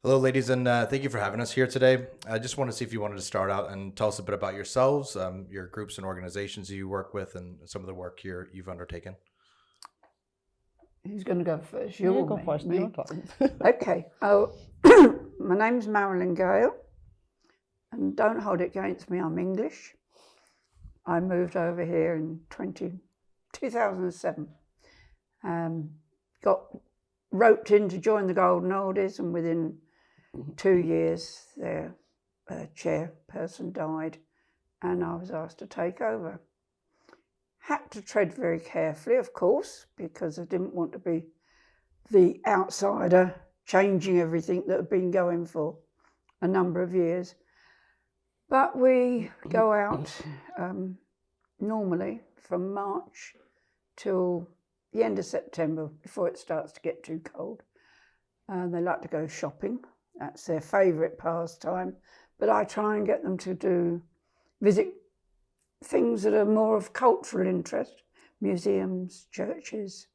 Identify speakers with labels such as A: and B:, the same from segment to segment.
A: Hello, ladies, and thank you for having us here today. I just want to see if you wanted to start out and tell us a bit about yourselves, your groups and organizations you work with, and some of the work you've undertaken.
B: Who's going to go first?
C: You
B: You
C: go
B: or me?
C: first.
B: Me?
C: Your turn.
B: Okay. My name's Marilyn Gale, and don't hold it against me, I'm English. I moved over here in 2007. Got roped in to join the Golden Oldies, and within 2 years their chairperson died and I was asked to take over. Had to tread very carefully, of course, because I didn't want to be the outsider changing everything that had been going for a number of years. But we go out normally from March till the end of September before it starts to get too cold. They like to go shopping. That's their favourite pastime. But I try and get them to visit things that are more of cultural interest, museums, churches.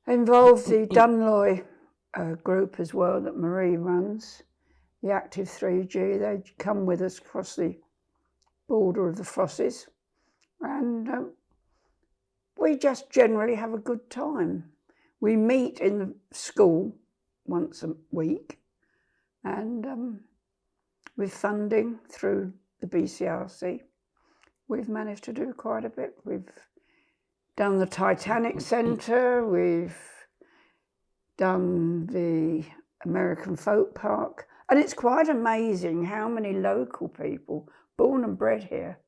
B: Involve the Dunloy group as well that Marie runs, the Active 3G. They come with us across the border of the Frosses, and we just generally have a good time. We meet in the school once a week, and with funding through the BCRC, we've managed to do quite a bit. We've done the Titanic Centre, we've done the American Folk Park, and it's quite amazing how many local people, born and bred here,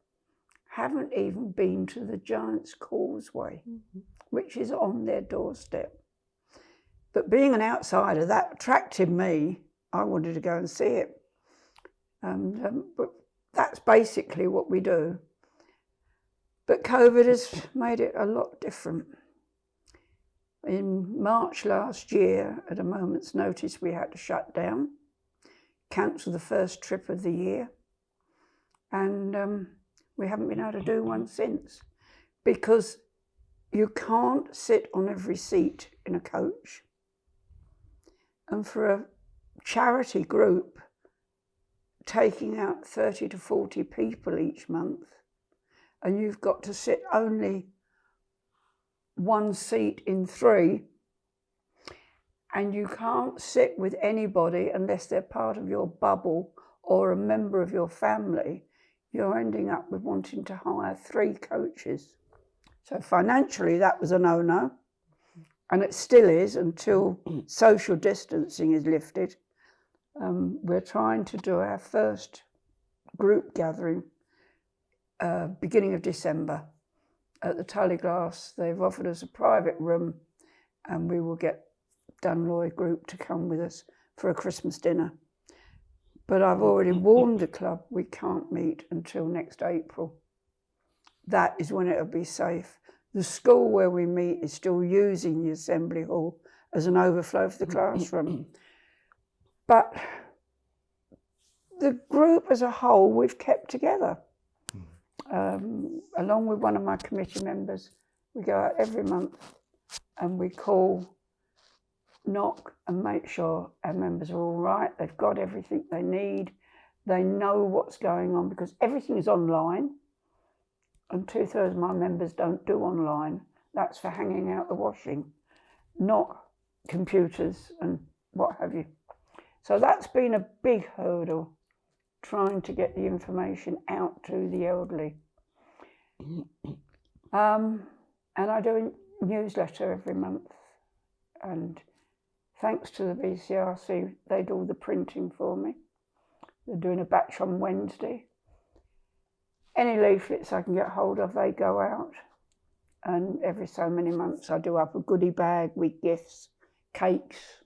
B: haven't even been to the Giant's Causeway, which is on their doorstep. But being an outsider, that attracted me. I wanted to go and see it. But that's basically what we do. But COVID has made it a lot different. In March last year, at a moment's notice, we had to shut down, cancel the first trip of the year, and we haven't been able to do one since, because you can't sit on every seat in a coach. And for a charity group, taking out 30 to 40 people each month, and you've got to sit only one seat in 3, and you can't sit with anybody unless they're part of your bubble or a member of your family, you're ending up with wanting to hire 3 coaches. So financially, that was a no-no. And it still is until social distancing is lifted. We're trying to do our first group gathering beginning of December at the Tullyglass. They've offered us a private room, and we will get Dunloy group to come with us for a Christmas dinner. But I've already warned the club we can't meet until next April. That is when it'll be safe. The school where we meet is still using the assembly hall as an overflow for the classroom. But the group as a whole, we've kept together. Along with one of my committee members, we go out every month and we call, knock, and make sure our members are all right. They've got everything they need. They know what's going on, because everything is online. And 2/3 of my members don't do online. That's for hanging out the washing, not computers and what have you. So that's been a big hurdle, trying to get the information out to the elderly. And I do a newsletter every month. And thanks to the BCRC, they do all the printing for me. They're doing a batch on Wednesday. Any leaflets I can get hold of, they go out. And every so many months I do up a goodie bag with gifts, cakes.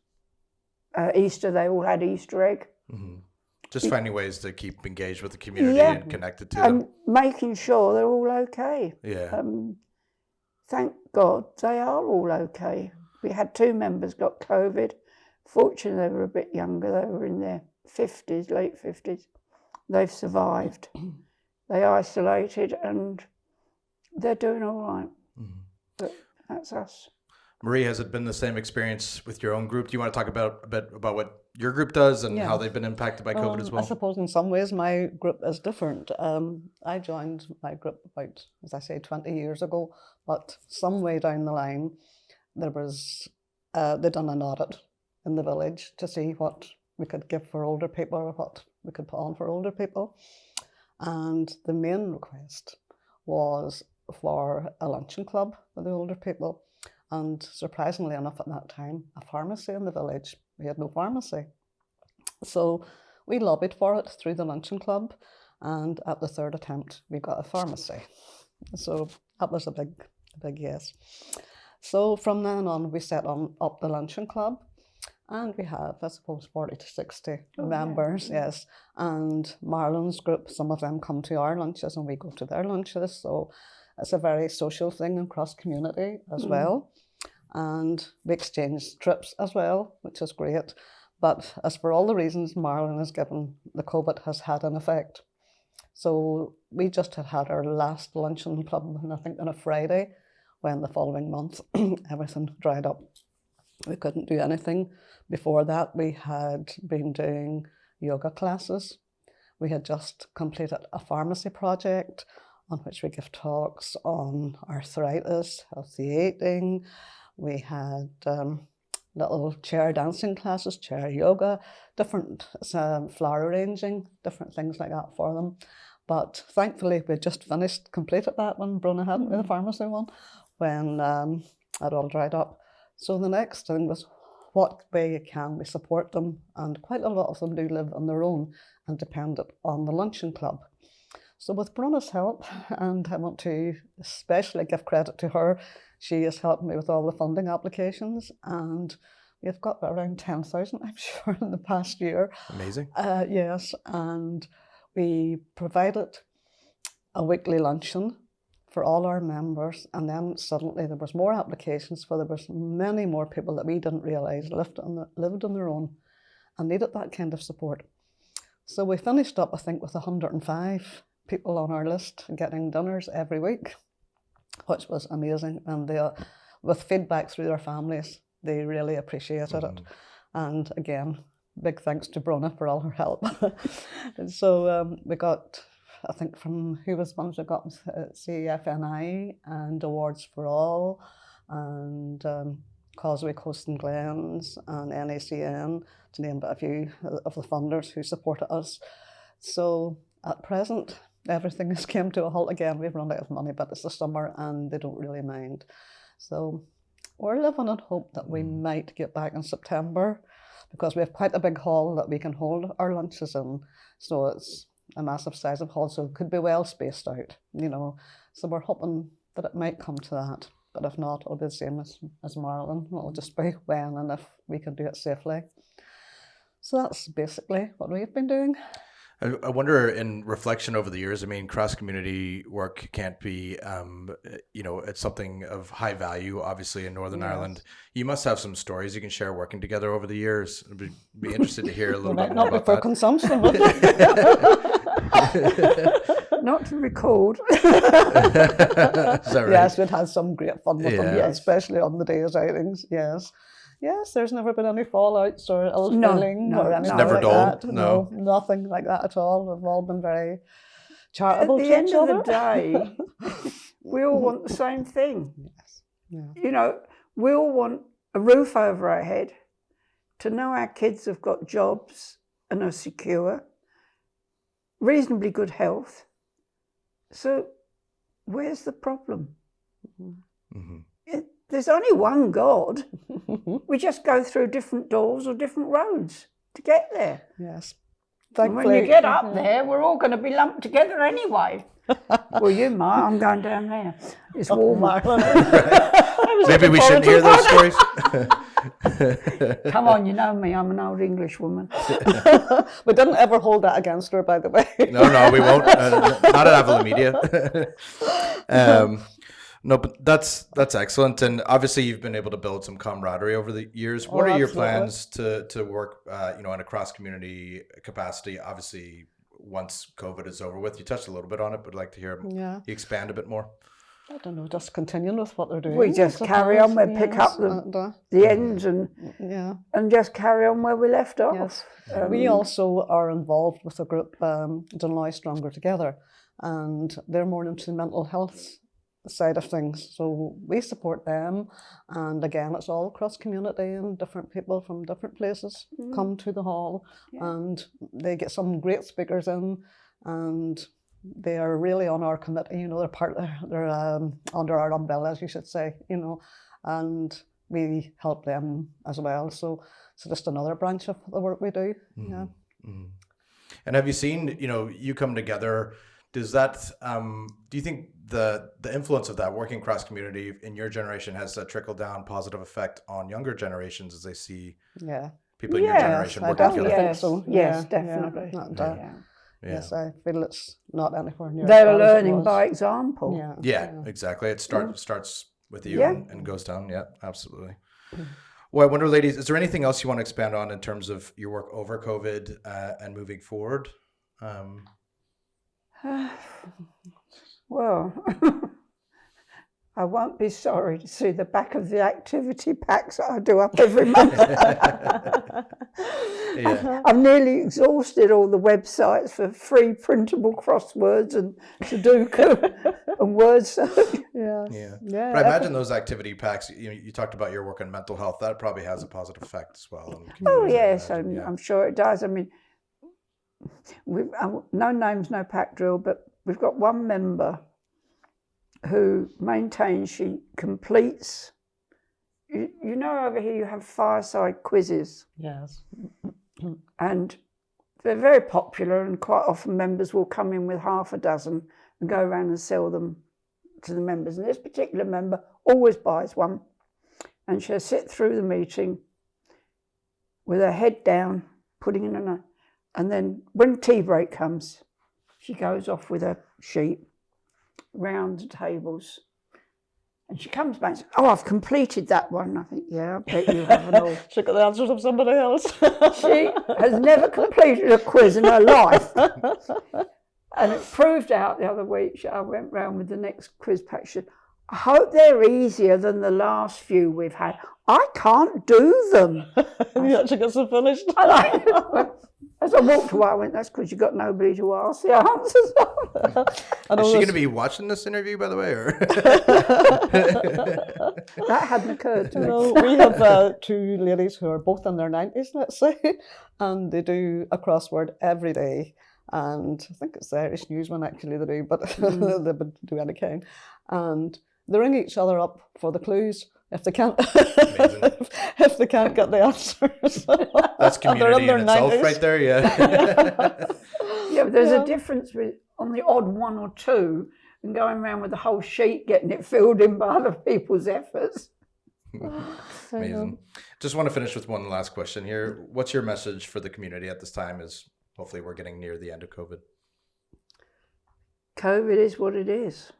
B: Easter, they all had Easter egg.
A: Mm-hmm. Just finding ways to keep engaged with the community and connected to them.
B: And making sure they're all okay.
A: Yeah.
B: Thank God they are all okay. We had 2 members got COVID. Fortunately, they were a bit younger. They were in their 50s, late 50s. They've survived. They isolated and they're doing all right. Mm-hmm. But that's us.
A: Marie, has it been the same experience with your own group? Do you want to talk a bit about what your group does and how they've been impacted by COVID as well?
C: I suppose in some ways my group is different. I joined my group about, as I say, 20 years ago, but some way down the line, there was, they'd done an audit in the village to see what we could give for older people or what we could put on for older people. And the main request was for a luncheon club for the older people. And surprisingly enough, at that time, a pharmacy in the village. We had no pharmacy. So we lobbied for it through the luncheon club, and at the third attempt, we got a pharmacy. So that was a big yes. So from then on, we set up the luncheon club, and we have, I suppose, 40 to 60 members, yes. And Marlon's group, some of them come to our lunches and we go to their lunches. So it's a very social thing across community as well. And we exchange trips as well, which is great. But as for all the reasons Marlon has given, the COVID has had an effect. So we just had our last luncheon club, I think on a Friday, when the following month everything dried up. We couldn't do anything. Before that, we had been doing yoga classes. We had just completed a pharmacy project on which we give talks on arthritis, healthy eating. We had little chair dancing classes, chair yoga, different flower arranging, different things like that for them. But thankfully, we just completed that one, Bronagh hadn't, the pharmacy one, when it all dried up. So the next thing was, what way can we support them? And quite a lot of them do live on their own and dependent on the luncheon club. So with Bronagh's help, and I want to especially give credit to her, she has helped me with all the funding applications, and we've got around 10,000, I'm sure, in the past year.
A: Amazing.
C: Yes, and we provided a weekly luncheon for all our members, and then suddenly there was more applications, for there was many more people that we didn't realise lived on their own and needed that kind of support. So we finished up, I think, with 105 people on our list getting dinners every week, which was amazing. And with feedback through their families, they really appreciated it. And again, big thanks to Bronagh for all her help. So we got, I think from who was ones we got, CFNI and Awards for All, and Causeway Coast Glens and NACN, to name but a few of the funders who supported us. So at present, everything has come to a halt again. We've run out of money, but it's the summer and they don't really mind. So we're living in hope that we might get back in September, because we have quite a big hall that we can hold our lunches in. So it's a massive size of hall, so it could be well spaced out, you know. So we're hoping that it might come to that. But if not, it'll be the same as Marlon. It'll just be when and if we can do it safely. So that's basically what we've been doing.
A: I wonder, in reflection over the years, I mean, cross-community work can't be, it's something of high value, obviously, in Northern Ireland. You must have some stories you can share working together over the years. I'd be interested to hear a little bit more about that.
C: Not for consumption.
B: Not to record.
A: Is that right?
C: Yes, we'd had some great fun with them, especially on the day's outings, yes. Yes, there's never been any fallouts or ill feeling or anything
A: never
C: like
A: dull.
C: that. No, nothing like that at all. We've all been very charitable
B: At the
C: to
B: end
C: each
B: of
C: other.
B: the day, we all want the same thing.
C: Yes. Yeah.
B: You know, we all want a roof over our head, to know our kids have got jobs and are secure, reasonably good health. So where's the problem?
A: Mm-hmm.
B: There's only one God. We just go through different doors or different roads to get there.
C: Yes.
B: And when you get up there, we're all going to be lumped together anyway. Well, you might. I'm going down there. It's warmer.
A: Maybe we shouldn't hear those stories.
B: Come on, you know me. I'm an old English woman.
C: We didn't ever hold that against her, by the way.
A: No, we won't. Not at Avila Media. No, but that's excellent, and obviously you've been able to build some camaraderie over the years. What are your plans to work, in a cross-community capacity? Obviously, once COVID is over with, you touched a little bit on it, but I'd like to hear you expand a bit more.
C: I don't know, just continuing with what they're doing.
B: We just
C: I
B: carry on,
C: suppose,
B: we pick up the ends
C: yeah.
B: and just carry on where we left off.
C: Yes. We also are involved with a group, Dunloy Stronger Together, and they're more into the mental health side of things. So we support them, and again, it's all cross community, and different people from different places come to the hall, and they get some great speakers in, and they are really on our committee. You know, they're under our umbrella, as you should say. You know, and we help them as well. So just another branch of the work we do. Yeah.
A: And have you seen, you come together? Does that, do you think the influence of that working cross community in your generation has a trickle down positive effect on younger generations as they see people in your generation working together?
C: I think so.
B: Yes, definitely.
C: Yes, I feel it's not anywhere near.
B: They're learning by example.
A: Yeah, exactly. It starts with you and goes down. Yeah, absolutely. Well, I wonder, ladies, is there anything else you want to expand on in terms of your work over COVID and moving forward?
B: Well, I won't be sorry to see the back of the activity packs that I do up every month. I've nearly exhausted all the websites for free printable crosswords and Sudoku and word search.
A: But I imagine those activity packs, you talked about your work on mental health, that probably has a positive effect as well.
B: Oh yes, I'm sure it does. I mean, no names, no pack drill, but we've got one member who maintains she completes. You know, over here you have fireside quizzes.
C: Yes.
B: And they're very popular, and quite often members will come in with half a dozen and go around and sell them to the members. And this particular member always buys one, and she'll sit through the meeting with her head down, putting in and then when tea break comes, she goes off with her sheet round the tables, and she comes back and says, "Oh, I've completed that one." I think, yeah, I bet you haven't all.
C: She got the answers of somebody else.
B: She has never completed a quiz in her life. And it proved out the other week, I went round with the next quiz pack. She said, "I hope they're easier than the last few we've had. I can't do them."
C: And you actually got them finished.
B: As I walked away, I went, "That's because you've got nobody to ask the answers."
A: Is she going to be watching this interview, by the way? Or?
B: That hadn't occurred to me.
C: No, we have two ladies who are both in their 90s, let's say, and they do a crossword every day. And I think it's the Irish News one actually they do, but they would do any kind. And they ring each other up for the clues if they can't if they can't get the answers.
A: That's community in itself 90s. Right there,
B: Yeah, but there's a difference on the odd one or two and going around with the whole sheet, getting it filled in by other people's efforts.
A: Amazing. Just want to finish with one last question here. What's your message for the community at this time, as hopefully we're getting near the end of COVID?
B: COVID is what it is.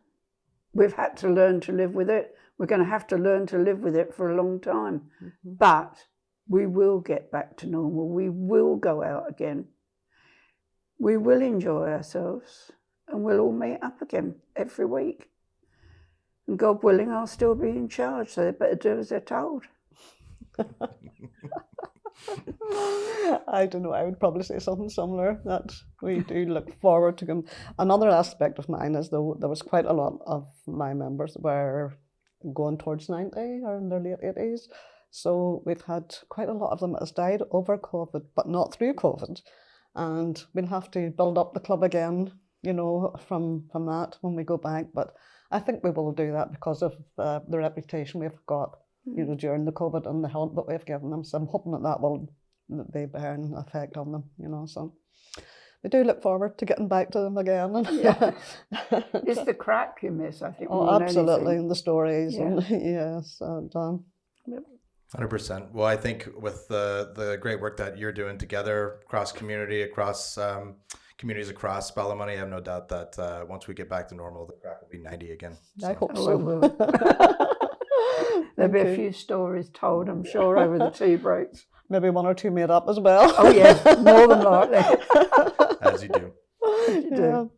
B: We've had to learn to live with it. We're going to have to learn to live with it for a long time. But we will get back to normal. We will go out again. We will enjoy ourselves, and we'll all meet up again every week. And God willing, I'll still be in charge, so they better do as they're told.
C: I don't know, I would probably say something similar, that we do look forward to them. Another aspect of mine is, though, there was quite a lot of my members were going towards 90 or in their late 80s. So we've had quite a lot of them that has died over COVID, but not through COVID. And we'll have to build up the club again, you know, from that when we go back. But I think we will do that because of the reputation we've got, you know, during the COVID and the help that we've given them. So I'm hoping that will be bearing effect on them, you know. So we do look forward to getting back to them again.
B: It's the crack you miss, I think.
C: Oh, absolutely, and the stories. Yeah. And yes, and
A: 100%. Well, I think with the great work that you're doing together across community, across communities across Ballymoney, I have no doubt that once we get back to normal, the crack will be 90 again.
C: So. I hope so.
B: There'll be a few stories told, I'm sure, over the tea breaks.
C: Maybe one or two made up as well.
B: Oh, yes, more than likely.
A: As you do.
B: You do.